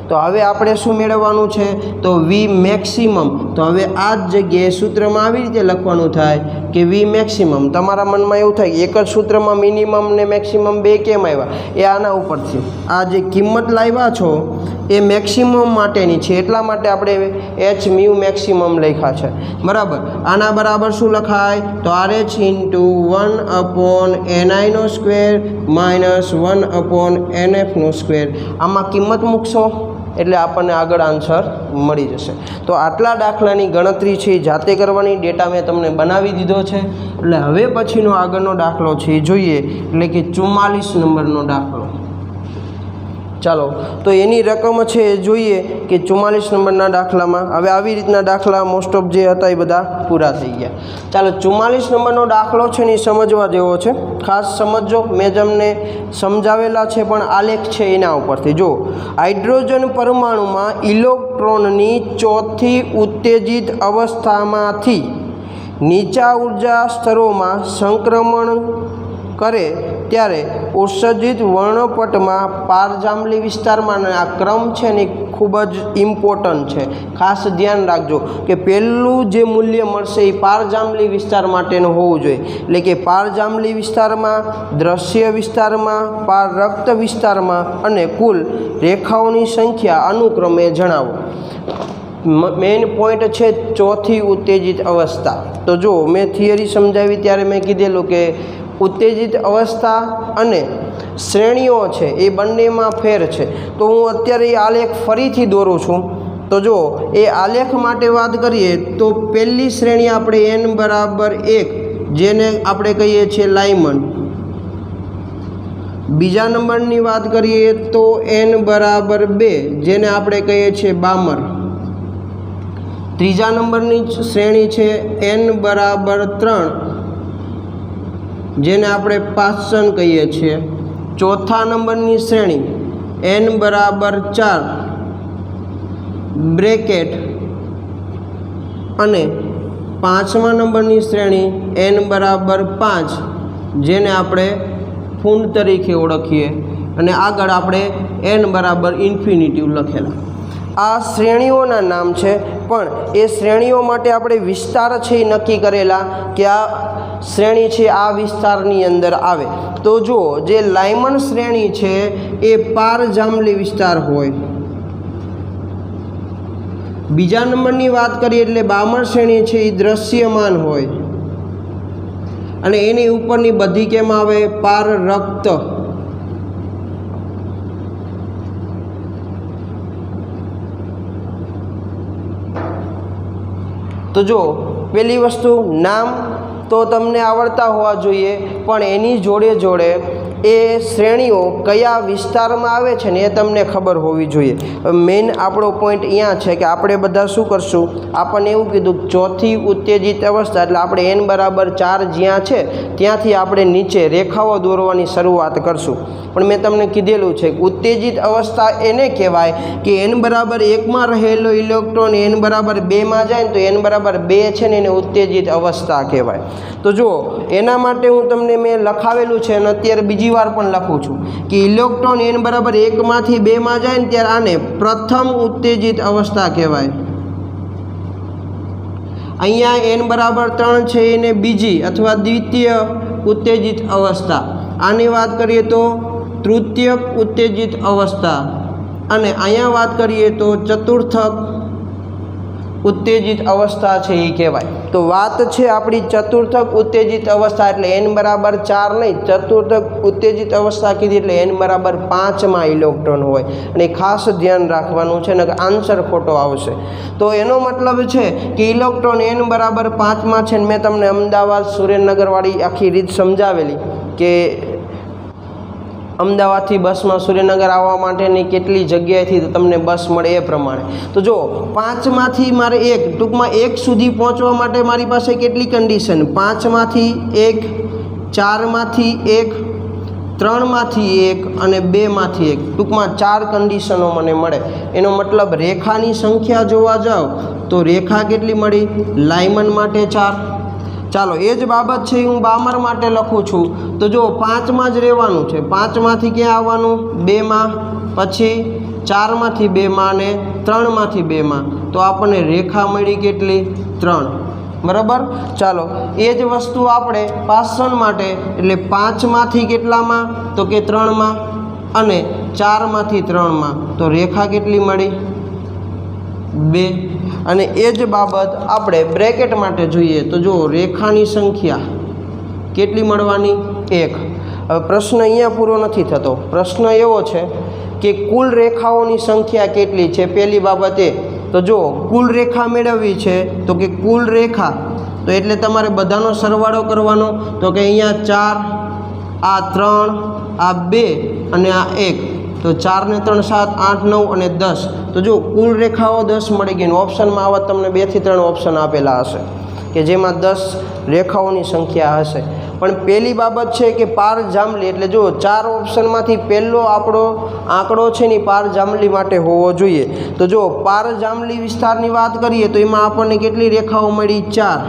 તો હવે આપણે શું મેળવવાનું છે? તો V મેક્સિમમ. તો હવે આ જ જગ્યાએ સૂત્રમાં આવી રીતે લખવાનું થાય કે V મેક્સિમમ. તમારા મનમાં એવું થાય એક જ સૂત્રમાં મિનિમમ ને મેક્સિમમ બે કેમ આવ્યા? એ આના ઉપરથી આ જે કિંમત લાવ્યા છો એ મેક્સિમમ માટેની છે એટલા માટે આપણે h𝜇 મેક્સિમમ લખ્યા છે. બરાબર. આના બરાબર શું લખાય? તો RH into 1/ni² minus 1/nf². આમાં કિંમત મૂકશો એટલે આપણને આગળ આન્સર મળી જશે. તો આટલા દાખલાની ગણતરી છે જાતે કરવાની. ડેટા મેં તમને બનાવી દીધો છે. એટલે હવે પછીનો આગળનો દાખલો છે એ જોઈએ, એટલે કે 44 નંબરનો દાખલો. ચાલો તો એની રકમ છે એ જોઈએ કે 44 નંબરના દાખલામાં. હવે આવી રીતના દાખલા મોસ્ટ ઓફ જે હતા એ બધા પૂરા થઈ ગયા. ચાલો 44 નંબરનો દાખલો છે ને એ સમજવા જેવો છે, ખાસ સમજો. મેં તમને સમજાવેલા છે પણ આલેખ છે એના ઉપરથી જો. હાઇડ્રોજન પરમાણુમાં ઇલેક્ટ્રોનની ચોથી ઉત્તેજિત અવસ્થામાંથી નીચા ઉર્જા સ્તરોમાં સંક્રમણ કરે ત્યારે ઉત્સર્જિત વર્ણપટમાં પારજાંબલી વિસ્તારમાં, આ ક્રમ છે ને ખૂબ જ ઇમ્પોર્ટન્ટ છે, ખાસ ધ્યાન રાખજો કે પહેલું જે મૂલ્ય મળશે એ પારજાંબલી વિસ્તાર માટેનું હોવું જોઈએ. એટલે કે પારજાંબલી વિસ્તારમાં, દ્રશ્ય વિસ્તારમાં, પારરક્ત વિસ્તારમાં અને કુલ રેખાઓની સંખ્યા અનુક્રમે જણાવો. મેઇન પોઈન્ટ છે ચોથી ઉત્તેજિત અવસ્થા. તો જો મેં થિયરી સમજાવી ત્યારે મેં કીધેલું કે ઉત્તેજિત અવસ્થા અને શ્રેણીઓ છે એ બંનેમાં ફેર છે. તો હું અત્યારે એ આલેખ ફરીથી દોરું છું. તો જો એ આલેખ માટે વાત કરીએ તો પહેલી શ્રેણી આપણે n બરાબર 1 જેને આપણે કહીએ છીએ લાઇમન. બીજા નંબરની વાત કરીએ તો n બરાબર 2 જેને આપણે કહીએ છીએ બામર. ત્રીજા નંબરની શ્રેણી છે n બરાબર 3 જેને આપણે પાસન કહીએ છીએ. ચોથા નંબરની શ્રેણી n બરાબર 4 બ્રેકેટ અને પાંચમા નંબરની શ્રેણી n બરાબર 5 જેને આપણે ફૂંડ તરીકે ઓળખીએ અને આગળ આપણે n બરાબર ઇન્ફિનિટિવ લખેલા. આ શ્રેણીઓના નામ છે પણ એ શ્રેણીઓ માટે આપણે વિસ્તાર છે એ નક્કી કરેલા કે આ શ્રેણી છે આ વિસ્તારની અંદર આવે. તો જો જે લાઇમન શ્રેણી છે એ પારજાંબલી વિસ્તાર હોય. બીજા નંબરની વાત કરીએ એટલે બામર શ્રેણી છે એ દ્રશ્યમાન હોય અને એની ઉપરની બધી કેમ આવે? પારરક્ત. તો જો પહેલી વસ્તુ નામ તો તમને આવડતા હોવા જોઈએ પણ એની જોડે જોડે એ શ્રેણીઓ કયા વિસ્તારમાં આવે છે ને એ તમને ખબર હોવી જોઈએ. મેઇન આપણો પોઈન્ટ અહીંયા છે કે આપણે બધા શું કરશું, આપણને એવું કીધું ચોથી ઉત્તેજિત અવસ્થા એટલે આપણે n બરાબર 4 જ્યાં છે ત્યાંથી આપણે નીચે રેખાઓ દોરવાની શરૂઆત કરશું. પણ મેં તમને કીધેલું છે કે ઉત્તેજિત અવસ્થા એને કહેવાય કે n બરાબર 1માં રહેલો ઇલેક્ટ્રોન n બરાબર 2માં જાય ને તો n બરાબર 2 છે ને એને ઉત્તેજિત અવસ્થા કહેવાય. તો જો એના માટે હું તમને મેં લખાવેલું છે અને અત્યારે બીજી વાર પણ લખું છું કે ઇલેક્ટ્રોન n બરાબર 1માંથી 2માં જાય ને ત્યારે આને પ્રથમ ઉત્તેજિત અવસ્થા કહેવાય. અહીંયા n બરાબર 3 છે એને બીજી અથવા દ્વિતીય ઉત્તેજિત અવસ્થા. આની વાત કરીએ તો તૃતીયક ઉત્તેજિત અવસ્થા અને અહીંયા વાત કરીએ તો ચતુર્થક ઉત્તેજિત અવસ્થા છે એ કહેવાય. તો વાત છે આપણી ચતુર્થક ઉત્તેજિત અવસ્થા એટલે n બરાબર 4 નહીં, ચતુર્થક ઉત્તેજિત અવસ્થા કીધી એટલે n બરાબર 5માં ઇલેક્ટ્રોન હોય અને ખાસ ધ્યાન રાખવાનું છે ને કે આન્સર ખોટો આવશે. તો એનો મતલબ છે કે ઇલેક્ટ્રોન n બરાબર 5માં છે ને મેં તમને અમદાવાદ સુરેન્દ્રનગરવાળી આખી રીત સમજાવેલી કે અમદાવાદથી બસમાં સુરેન્દ્રનગર આવવા માટેની કેટલી જગ્યાએથી તમને બસ મળે એ પ્રમાણે. તો જો 5માંથી મારે ટૂંકમાં 1 સુધી પહોંચવા માટે મારી પાસે કેટલી કન્ડિશન? 5માંથી 1, 4માંથી 1, 3માંથી 1 અને 2માંથી 1. ટૂંકમાં 4 કન્ડિશનો મને મળે. એનો મતલબ રેખાની સંખ્યા જોવા જાઓ તો રેખા કેટલી મળી? લાઇમન માટે 4. ચાલો એ જ બાબત છે હું બામર માટે લખું છું. તો જો 5માં જ રહેવાનું છે. 5માંથી ક્યાં આવવાનું? 2માં, પછી 4માંથી 2માં અને 3માંથી 2માં. તો આપણને રેખા મળી કેટલી? 3. બરાબર. ચાલો એ જ વસ્તુ આપણે પાસન માટે એટલે 5માંથી કેટલામાં? તો કે 3માં અને 4માંથી 3માં. તો રેખા કેટલી મળી? 2. અને એ જ બાબત આપણે બ્રેકેટ માટે જોઈએ તો જો રેખાની સંખ્યા કેટલી મળવાની? 1. હવે પ્રશ્ન અહીંયા પૂરો નથી થતો. પ્રશ્ન એવો છે કે કુલ રેખાઓની સંખ્યા કેટલી છે? પહેલી બાબત એ. તો જો કુલ રેખા મેળવવી છે તો કે કુલ રેખા તો એટલે તમારે બધાનો સરવાળો કરવાનો. તો કે અહીંયા 4, આ 3, આ 2 અને આ 1. તો 4 ને 3 7 8 9 અને 10, તો જો કુલ રેખાઓ 10 મળી ગઈ. ઓપ્શનમાં આવા તમને 2 થી 3 ઓપ્શન આપેલા હશે કે જેમાં 10 રેખાઓની સંખ્યા હશે. પણ પહેલી બાબત છે કે પાર જાંબલી, એટલે જો 4 ઓપ્શનમાંથી પહેલો આપણો આંકડો છે ને પાર જાંબલી માટે હોવો જોઈએ. તો જો પાર જાંબલી વિસ્તારની વાત કરીએ તો એમાં આપણને કેટલી રેખાઓ મળી? 4,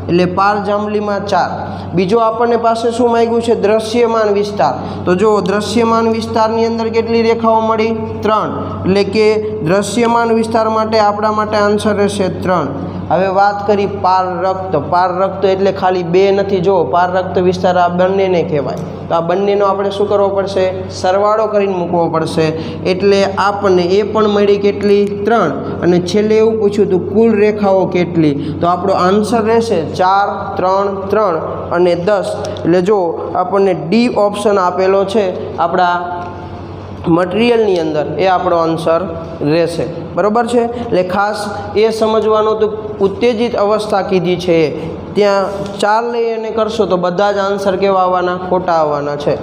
એટલે પાર જાંબલીમાં 4. બીજો આપણને પાસે શું માંગ્યું છે? દ્રશ્યમાન વિસ્તાર. તો જો દ્રશ્યમાન વિસ્તારની અંદર કેટલી રેખાઓ મળી? 3, એટલે કે દ્રશ્યમાન વિસ્તાર માટે આપણા માટે આન્સર રહેશે 3. હવે વાત કરી પારરક્ત. પારરક્ત એટલે ખાલી 2 નથી, જો પારરક્ત વિસ્તાર આ બંનેને કહેવાય. તો આ બંનેનો આપણે શું કરવો પડશે? સરવાળો કરીને મૂકવો પડશે. એટલે આપણને એ પણ મળી કેટલી? 3. અને છેલ્લે એવું પૂછ્યું હતું કુલ રેખાઓ કેટલી? તો આપણો આન્સર રહેશે 4, 3, 3 અને 10. એટલે જો આપણને ડી ઓપ્શન આપેલો છે આપણા મટીરિયલની અંદર, એ આપણો આન્સર રહેશે. બરાબર છે? એટલે ખાસ એ સમજવાનું તો ઉત્તેજિત અવસ્થા કીધી છે, ત્યાં 4 લઈ અને કરશો તો બધા જ આન્સર કેવા આવવાના? ખોટા આવવાના છે.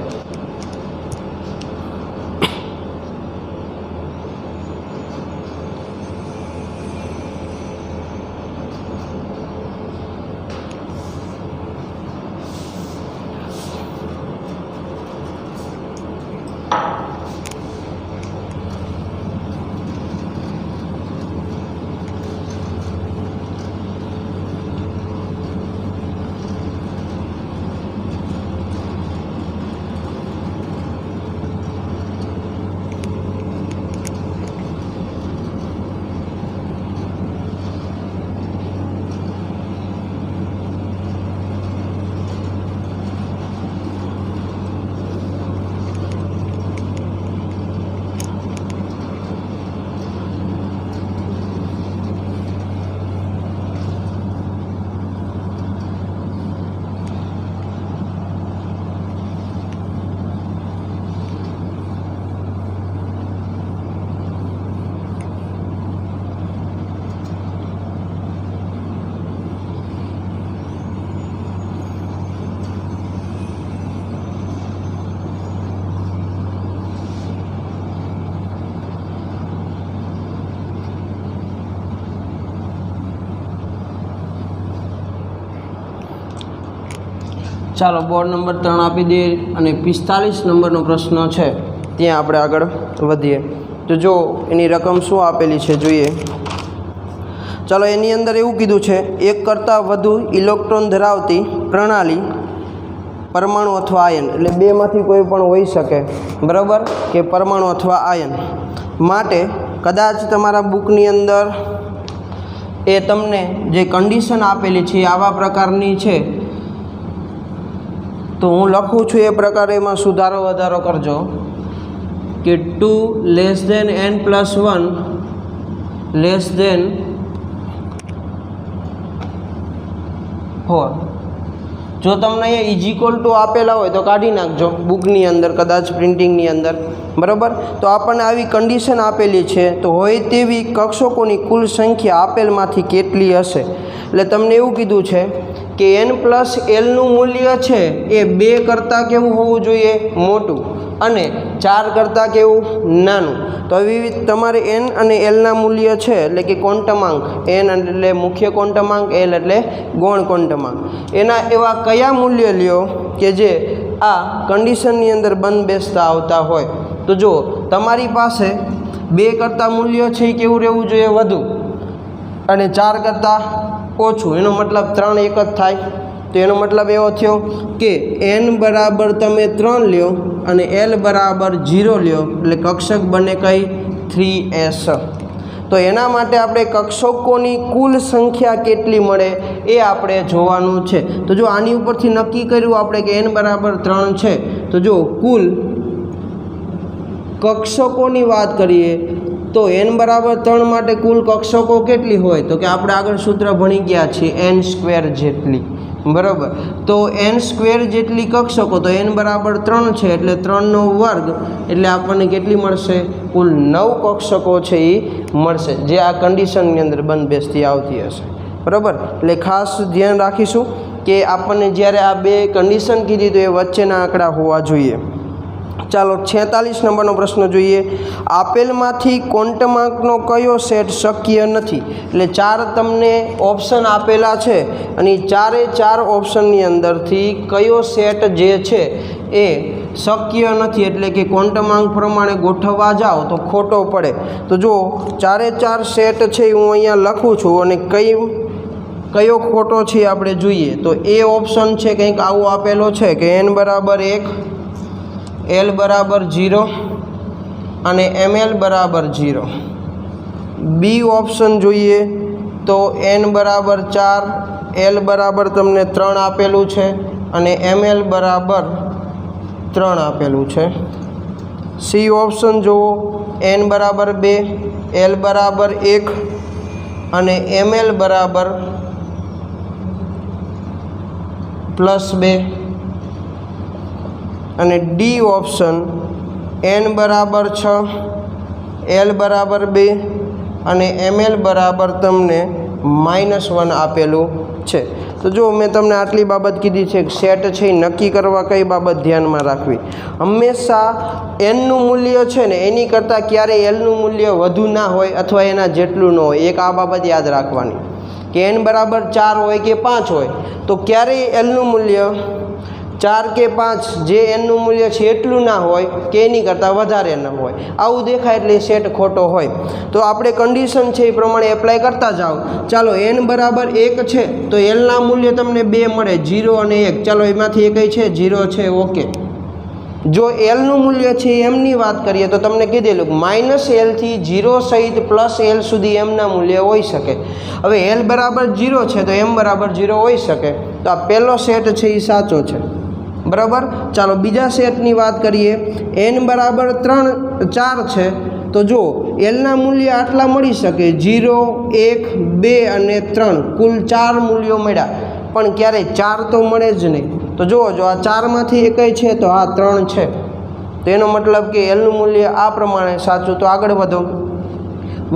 ચાલો બોર્ડ નંબર 3 આપી દઈએ અને 45 નંબરનો પ્રશ્ન છે ત્યાં આપણે આગળ વધીએ. તો જો એની રકમ શું આપેલી છે જોઈએ. ચાલો એની અંદર એવું કીધું છે, એક કરતાં વધુ ઇલેક્ટ્રોન ધરાવતી પ્રણાલી પરમાણુ અથવા આયન, એટલે બેમાંથી કોઈ પણ હોઈ શકે, બરાબર, કે પરમાણુ અથવા આયન માટે કદાચ તમારા બુકની અંદર એ તમને જે કન્ડિશન આપેલી છે આવા પ્રકારની છે, તો હું લખું છું એ પ્રકારે એમાં સુધારો વધારો કરજો કે 2 less than n+1 less than 4. જો તમને અહીંયા ઇઝ ટુ આપેલા હોય તો કાઢી નાખજો બુકની અંદર, કદાચ પ્રિન્ટિંગની અંદર, બરાબર. તો આપણને આવી કન્ડિશન આપેલી છે, તો હોય તેવી કક્ષકોની કુલ સંખ્યા આપેલમાંથી કેટલી હશે. એટલે તમને એવું કીધું છે કે n+lનું મૂલ્ય છે એ 2 કરતાં કેવું હોવું જોઈએ? મોટું, અને 4 કરતાં કેવું? નાનું. તો આવી તમારે n અને lના મૂલ્ય છે, એટલે કે ક્વોન્ટમાંક, n એટલે મુખ્ય ક્વોન્ટમાંક, l એટલે ગૌણ ક્વોન્ટમાંક, એના એવા કયા મૂલ્ય લ્યો કે જે આ કન્ડિશનની અંદર બંધ બેસતા આવતા હોય. તો જો તમારી પાસે 2 કરતાં મૂલ્ય છે એ કેવું રહેવું જોઈએ? વધુ, અને 4 કરતાં ઓછું. એનો મતલબ 3 એક જ થાય. તો એનો મતલબ એવો થયો કે n બરાબર તમે 3 લ્યો અને l બરાબર 0 લ્યો, એટલે કક્ષક બને કઈ? 3s. તો એના માટે આપણે કક્ષકોની કુલ સંખ્યા કેટલી મળે એ આપણે જોવાનું છે. તો જો આની ઉપરથી નક્કી કર્યું આપણે કે n બરાબર 3 છે, તો જો કુલ કક્ષકોની વાત કરીએ તો n બરાબર 3 માટે કુલ કક્ષકો કેટલી હોય? તો કે આપણે આગળ સૂત્ર ભણી ગયા છીએ n² જેટલી, બરાબર. તો n² જેટલી કક્ષકો, તો n બરાબર 3 છે એટલે 3નો વર્ગ, એટલે આપણને કેટલી મળશે? કુલ 9 કક્ષકો છે એ મળશે, જે આ કન્ડિશનની અંદર બંધ બેસતી આવતી હશે, બરાબર. એટલે ખાસ ધ્યાન રાખીશું કે આપણને જ્યારે આ બે કન્ડિશન કીધી તો એ વચ્ચેના આંકડા હોવા જોઈએ. ચાલો 46 નંબરનો પ્રશ્ન જોઈએ. આપેલમાંથી ક્વોન્ટમાંકનો કયો સેટ શક્ય નથી? એટલે 4 તમને ઓપ્શન આપેલા છે અને 4 ઓપ્શનની અંદરથી કયો સેટ જે છે એ શક્ય નથી, એટલે કે ક્વોન્ટમાંક પ્રમાણે ગોઠવવા જાઓ તો ખોટો પડે. તો જો 4 સેટ છે હું અહીંયા લખું છું અને કયો ખોટો છે આપણે જોઈએ. તો એ ઓપ્શન છે કંઈક આવો આપેલો છે કે n બરાબર 1, l બરાબર 0 અને ml બરાબર 0. બી ઓપ્શન જોઈએ તો n બરાબર 4, l બરાબર તમને 3 આપેલું છે અને ml બરાબર 3 આપેલું છે. સી ઓપ્શન જુઓ, n બરાબર 2, l બરાબર 1 અને ml બરાબર +2 અને ડી ઓપ્શન n બરાબર 6, l બરાબર 2 અને ml બરાબર તમને -1 આપેલું છે. તો જો મેં તમને આટલી બાબત કીધી છે કે સેટ છે એ નક્કી કરવા કઈ બાબત ધ્યાનમાં રાખવી. હંમેશા nનું મૂલ્ય છે ને એની કરતાં ક્યારેય lનું મૂલ્ય વધુ ના હોય અથવા એના જેટલું ન હોય. એક આ બાબત યાદ રાખવાની કે n બરાબર 4 હોય કે 5 હોય તો ક્યારેય lનું મૂલ્ય 4 કે 5 જે nનું મૂલ્ય છે એટલું ના હોય કે એની કરતાં વધારે ન હોય. આવું દેખાય એટલે સેટ ખોટો હોય. તો આપણે કન્ડિશન છે એ પ્રમાણે એપ્લાય કરતા જાઓ. ચાલો n બરાબર 1 છે તો lના મૂલ્ય તમને 2 મળે, 0 અને 1. ચાલો એમાંથી એકય છે 0 છે, ઓકે. જો lનું મૂલ્ય છે એમની વાત કરીએ તો તમને કીધેલું -l થી 0 સહિત +l સુધી mના મૂલ્ય હોઈ શકે. હવે l બરાબર 0 છે તો m બરાબર 0 હોઈ શકે. તો આ પહેલો સેટ છે એ સાચો છે, બરાબર. ચાલો બીજા સેટની વાત કરીએ. n બરાબર 4 છે તો જો lના મૂલ્ય આટલા મળી શકે, 0, 1, 2 અને 3, કુલ 4 મૂલ્યો મળ્યા. પણ ક્યારેય 4 તો મળે જ નહીં. તો જુઓ, જો આ 4માંથી એકય છે તો આ 3 છે. તો એનો મતલબ કે lનું મૂલ્ય આ પ્રમાણે સાચું. તો આગળ વધો.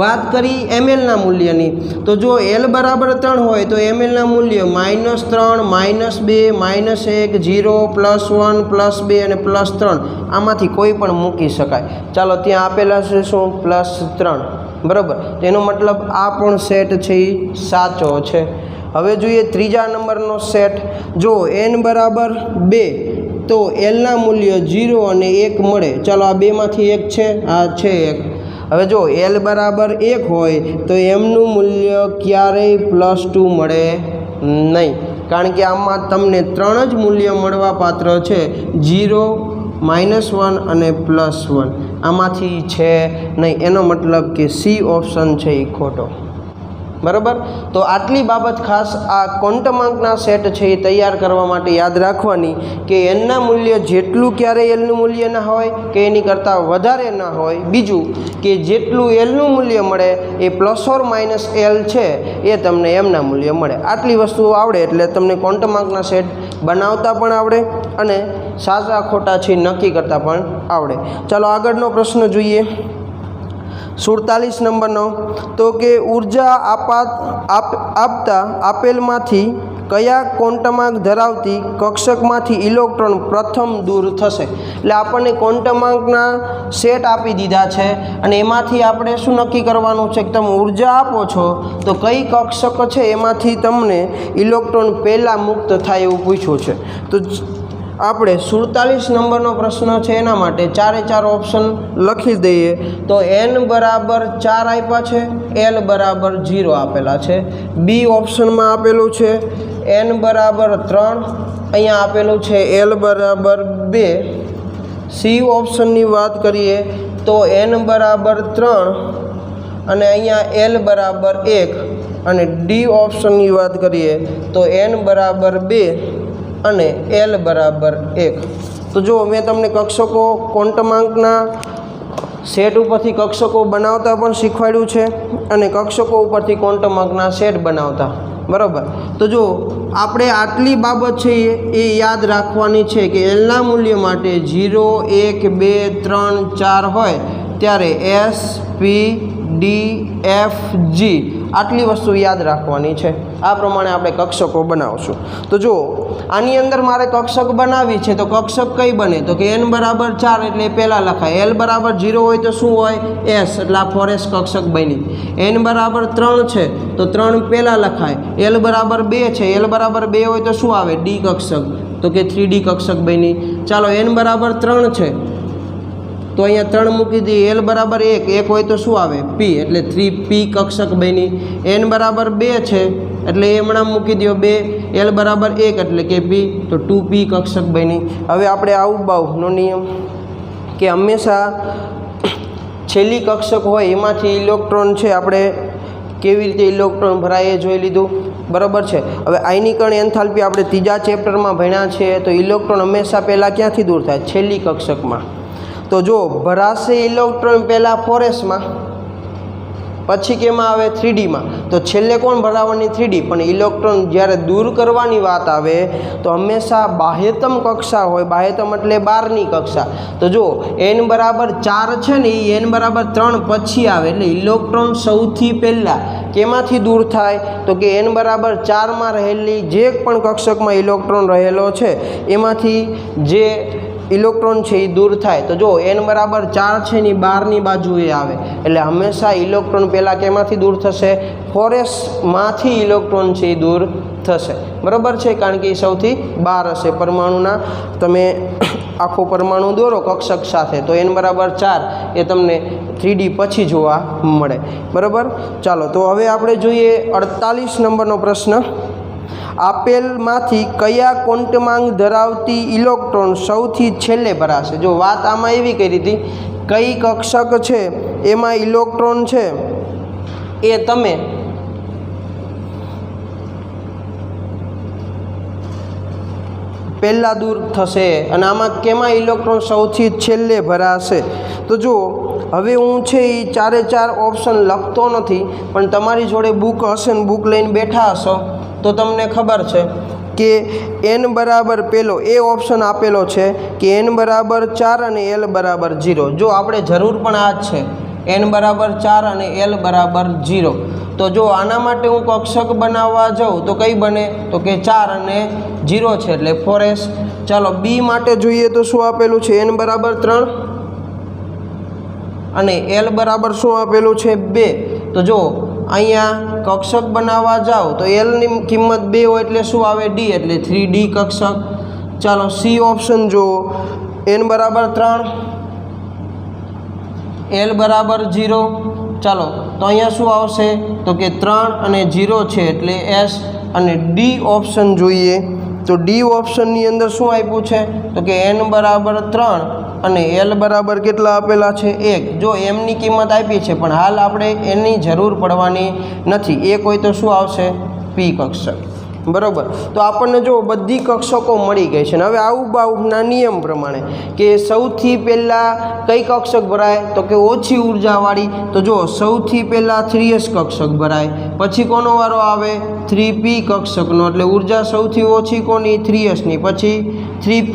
વાત કરી mlના મૂલ્યની. તો જો l બરાબર 3 હોય તો mlના મૂલ્ય -3, -2, -1, 0, +1, +2 અને +3 આમાંથી કોઈ પણ મૂકી શકાય. ચાલો ત્યાં આપેલા છે શું? +3, બરાબર. તેનો મતલબ આ પણ સેટ છે એ સાચો છે. હવે જોઈએ ત્રીજા નંબરનો સેટ. જો n બરાબર 2 તો lના મૂલ્ય 0 અને 1 મળે. ચાલો આ બેમાંથી એક છે, આ છે 1. હવે જો l બરાબર 1 હોય તો mનું મૂલ્ય ક્યારેય +2 મળે નહીં, કારણ કે આમાં તમને 3 જ મૂલ્ય મળવા પાત્ર છે, 0, -1 અને +1. આમાંથી છે નહીં. એનો મતલબ કે સી ઓપ્શન છે એ ખોટો, બરાબર. તો આટલી બાબત ખાસ આ ક્વોન્ટમાંકના સેટ છે એ તૈયાર કરવા માટે યાદ રાખવાની કે nના મૂલ્ય જેટલું ક્યારેય lનું મૂલ્ય ના હોય કે એની કરતાં વધારે ના હોય. બીજું કે જેટલું lનું મૂલ્ય મળે એ ±l છે એ તમને mના મૂલ્ય મળે. આટલી વસ્તુઓ આવડે એટલે તમને ક્વોન્ટમાંકના સેટ બનાવતા પણ આવડે અને સાચા ખોટા છે નક્કી કરતા પણ આવડે. ચાલો આગળનો પ્રશ્ન જોઈએ. 47 નંબરનો. તો કે ઉર્જા આપતા આપેલમાંથી કયા ક્વોન્ટમાંક ધરાવતી કક્ષકમાંથી ઇલેક્ટ્રોન પ્રથમ દૂર થશે? એટલે આપણને ક્વોન્ટમાંકના સેટ આપી દીધા છે અને એમાંથી આપણે શું નક્કી કરવાનું છે કે તમે ઉર્જા આપો છો તો કઈ કક્ષક છે એમાંથી તમને ઇલેક્ટ્રોન પહેલાં મુક્ત થાય એવું પૂછ્યું છે. તો આપણે 47 નંબરનો પ્રશ્ન છે એના માટે 4 ઓપ્શન લખી દઈએ. તો n બરાબર 4 આપ્યા છે, l બરાબર 0 આપેલા છે. બી ઓપ્શનમાં આપેલું છે n બરાબર 3, અહીંયા આપેલું છે l બરાબર 2. સી ઓપ્શનની વાત કરીએ તો n બરાબર 3 અને અહીંયા l બરાબર 1 અને ડી ઓપ્શનની વાત કરીએ તો n બરાબર 2 અને l બરાબર 1. તો જો મેં તમને કક્ષકો ક્વોન્ટમાંકના સેટ ઉપરથી કક્ષકો બનાવતા પણ શીખવાડ્યું છે અને કક્ષકો ઉપરથી ક્વોન્ટમાંકના સેટ બનાવતા, બરાબર. તો જો આપણે આટલી બાબત છે એ યાદ રાખવાની છે કે lના મૂલ્ય માટે 0, 1, 2, 3, 4 હોય ત્યારે S, P, D, F, G આટલી વસ્તુ યાદ રાખવાની છે। આ પ્રમાણે આપણે કક્ષકો બનાવશું। તો જો આની અંદર મારે કક્ષક બનાવવી છે તો કક્ષક કઈ બને તો કે n બરાબર 4 એટલે એ પહેલાં લખાય, l બરાબર 0 હોય તો શું હોય s એટલે આ 4s કક્ષક બની, n બરાબર 3 છે તો 3 પહેલાં લખાય, l બરાબર 2 છે, l બરાબર 2 હોય તો શું આવે d કક્ષક તો કે 3d કક્ષક બની। ચાલો n બરાબર 3 છે તો અહીંયા 3 મૂકી દઈએ, l બરાબર 1 હોય તો શું આવે p એટલે 3p કક્ષક બની। n બરાબર 2 છે એટલે એ હમણાં મૂકી દો 2, l બરાબર 1 એટલે કે p તો 2p કક્ષક બની। હવે આપણે આવું બાઉનો નિયમ કે હંમેશા છેલ્લી કક્ષક હોય એમાંથી ઇલેક્ટ્રોન છે આપણે કેવી રીતે ઇલેક્ટ્રોન ભરાય એ જોઈ લીધું, બરાબર છે। હવે આયનીકરણ એન્થાલ્પી આપણે ત્રીજા ચેપ્ટરમાં ભણ્યા છે તો ઇલેક્ટ્રોન હંમેશા પહેલાં ક્યાંથી દૂર થાય છેલ્લી કક્ષકમાં। તો જો ભરાશે ઇલેક્ટ્રોન પહેલાં 4sમાં પછી કેમાં આવે 3dમાં, તો છેલ્લે કોણ ભરાવાની 3d, પણ ઇલેક્ટ્રોન જ્યારે દૂર કરવાની વાત આવે તો હંમેશા બાહ્યતમ કક્ષા હોય, બાહ્યતમ એટલે બહારની કક્ષા। તો જો n બરાબર 4 છે ને એ n બરાબર 3 પછી આવે એટલે ઇલેક્ટ્રોન સૌથી પહેલાં કેમાંથી દૂર થાય તો કે n બરાબર 4માં રહેલી જે પણ કક્ષકમાં ઇલેક્ટ્રોન રહેલો છે એમાંથી જે ઇલેક્ટ્રોન છે એ દૂર થાય। તો જો n બરાબર 4 છે એની બહારની બાજુએ આવે એટલે હંમેશા ઇલેક્ટ્રોન પહેલાં કેમાંથી દૂર થશે 4sમાંથી ઇલેક્ટ્રોન છે એ દૂર થશે, બરાબર છે, કારણ કે એ સૌથી બહાર હશે પરમાણુના। તમે આખો પરમાણુ દોરો કક્ષક સાથે તો n બરાબર 4 એ તમને 3d પછી જોવા મળે, બરાબર। ચાલો તો હવે આપણે જોઈએ 48 નંબરનો પ્રશ્ન। આપેલમાંથી કયા ક્વોન્ટમાંક ધરાવતી ઇલેક્ટ્રોન સૌથી છેલ્લે ભરાશે। જો વાત આમાં એવી કરી હતી કઈ કક્ષક છે એમાં ઇલેક્ટ્રોન છે એ તમે પહેલાં દૂર થશે અને આમાં કેમાં ઇલેક્ટ્રોન સૌથી છેલ્લે ભરાશે। તો જો હવે હું છે એ 4 ઓપ્શન લખતો નથી પણ તમારી જોડે બુક હશે ને બુક લઈને બેઠા હશો તો તમને ખબર છે કે n બરાબર પહેલો એ ઓપ્શન આપેલો છે કે n બરાબર 4 અને l બરાબર 0। જો આપણે જરૂર પણ આ જ છે n બરાબર 4 અને l બરાબર 0। તો જો આના માટે હું કક્ષક બનાવવા જાઉં તો કઈ બને તો કે 4 અને 0 છે એટલે 4s। ચાલો b માટે જોઈએ તો શું આપેલું છે n બરાબર 3 અને l બરાબર શું આપેલું છે 2। તો જો અહીંયા કક્ષક બનાવવા જાઓ તો એલની કિંમત 2 હોય એટલે શું આવે d એટલે 3d કક્ષક। ચાલો સી ઓપ્શન જો n બરાબર 3 l બરાબર 0। ચાલો તો અહીંયા શું આવશે તો કે 3 અને 0 છે એટલે s। અને ડી ઓપ્શન જોઈએ તો ડી ઓપ્શનની અંદર શું આપ્યું છે તો કે n બરાબર 3 અને l બરાબર કેટલા આપેલા છે 1। જો એમની કિંમત આપી છે પણ હાલ આપણે એની જરૂર પડવાની નથી, 1 હોય તો શું આવશે પી કક્ષક, બરાબર। તો આપણને જો બધી કક્ષકો મળી ગઈ છે ને હવે આવું બાઉના નિયમ પ્રમાણે કે સૌથી પહેલાં કઈ કક્ષક ભરાય તો કે ઓછી ઉર્જાવાળી। તો જો સૌથી પહેલાં 3s કક્ષક ભરાય, પછી કોનો વારો આવે 3p કક્ષકનો એટલે ઉર્જા સૌથી ઓછી કોની 3sની, પછી 3p।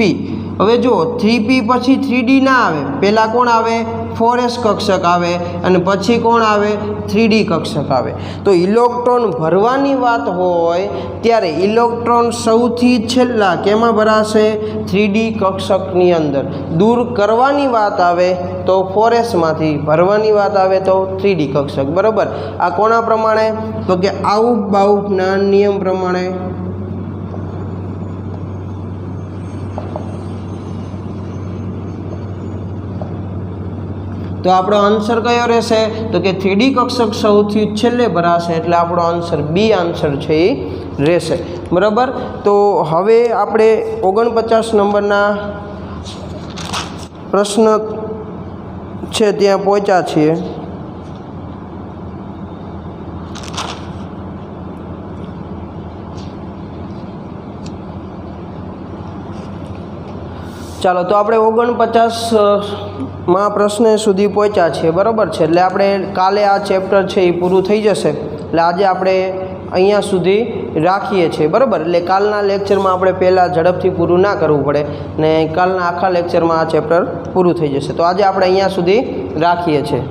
હવે જો 3p પછી 3d ના આવે, પહેલાં કોણ આવે 4s કક્ષક આવે અને પછી કોણ આવે 3d કક્ષક આવે। તો ઇલેક્ટ્રોન ભરવાની વાત હોય ત્યારે ઇલેક્ટ્રોન સૌથી છેલ્લા કેમાં ભરાશે 3d કક્ષકની અંદર। દૂર કરવાની વાત આવે તો 4sમાંથી, ભરવાની વાત આવે તો 3d કક્ષક, બરાબર। આ કોના પ્રમાણે તો કે આઉફ બાઉફના નિયમ પ્રમાણે। તો આપણો આન્સર કયો રહેશે તો કે 3d કક્ષક સૌથી છેલ્લે ભરાશે એટલે આપણો આન્સર બી આન્સર છે એ રહેશે, બરાબર। તો હવે આપણે 49 નંબરના પ્રશ્ન છે ત્યાં પહોંચ્યા છીએ। ચાલો તો આપણે 49માં પ્રશ્ન સુધી પહોંચ્યા છીએ, બરાબર છે। એટલે આપણે કાલે આ ચેપ્ટર છે એ પૂરું થઈ જશે એટલે આજે આપણે અહીંયા સુધી રાખીએ છીએ, બરાબર। એટલે કાલના લેક્ચરમાં આપણે પહેલાં ઝડપથી પૂરું ના કરવું પડે ને કાલના આખા લેક્ચરમાં આ ચેપ્ટર પૂરું થઈ જશે। તો આજે આપણે અહીંયા સુધી રાખીએ છીએ।